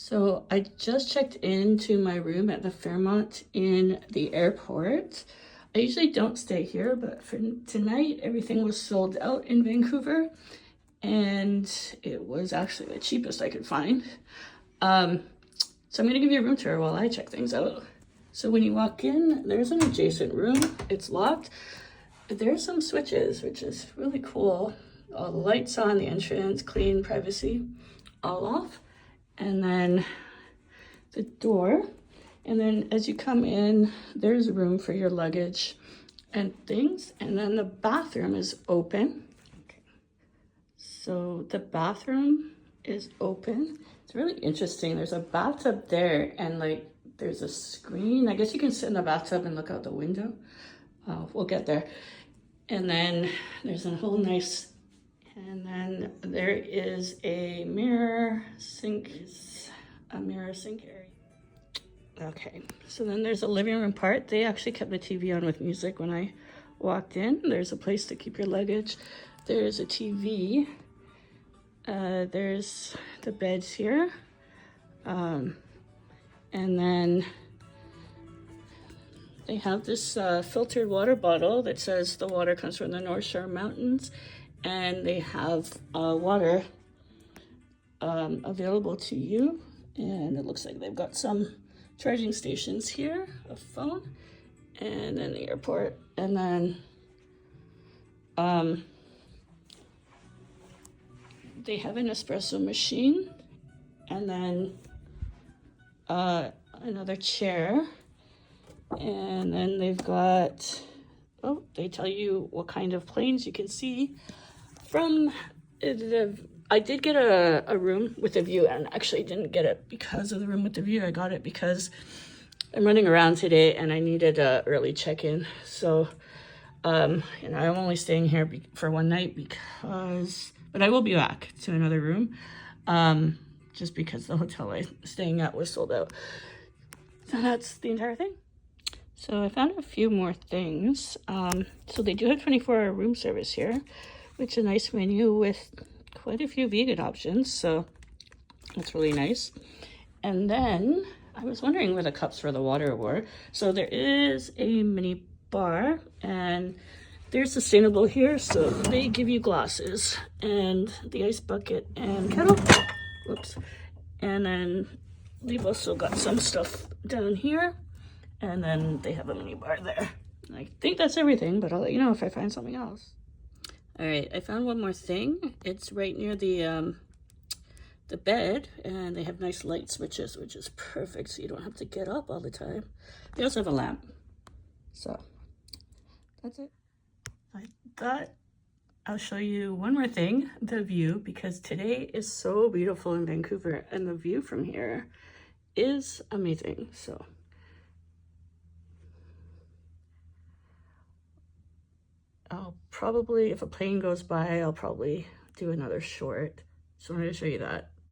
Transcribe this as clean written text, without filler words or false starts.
So I just checked into my room at the Fairmont in the airport. I usually don't stay here, but for tonight, everything was sold out in Vancouver, and it was actually the cheapest I could find. So I'm gonna give you a room tour while I check things out. So when you walk in, there's an adjacent room. It's locked. There's some switches, which is really cool. All the lights on, the entrance, clean, privacy, all off. And then the door. And then as you come in, there's room for your luggage and things. And then the bathroom is open. Okay. So the bathroom is open. It's really interesting. There's a bathtub there and like there's a screen. I guess you can sit in the bathtub and look out the window. We'll get there. And then there's a whole nice, and then there is a mirror sink area. Okay, so then there's a living room part. They actually kept the TV on with music when I walked in. There's a place to keep your luggage. There's a TV. There's the beds here. And then they have this filtered water bottle that says the water comes from the North Shore Mountains, and they have water available to you. And it looks like they've got some charging stations here, a phone, and then the airport. And then they have an espresso machine, and then another chair. And then they've got, oh, they tell you what kind of planes you can see from I did get a room with a view, and actually didn't get it because of the room with the view. I got it because I'm running around today and I needed a early check-in. So, I'm only staying here for one night but I will be back to another room, just because the hotel I'm staying at was sold out. So that's the entire thing. So I found a few more things. So they do have 24-hour room service here, which is a nice menu with quite a few vegan options. So that's really nice. And then I was wondering where the cups for the water were. So there is a mini bar, and they're sustainable here. So they give you glasses and the ice bucket and kettle. Whoops. And then they've also got some stuff down here. And then they have a mini bar there. I think that's everything, but I'll let you know if I find something else. All right, I found one more thing. It's right near the bed, and they have nice light switches, which is perfect, so you don't have to get up all the time. They also have a lamp. So that's it. I thought I'll show you one more thing, the view, because today is so beautiful in Vancouver, and the view from here is amazing. So I'll probably, if a plane goes by, I'll probably do another short. Just wanted to show you that.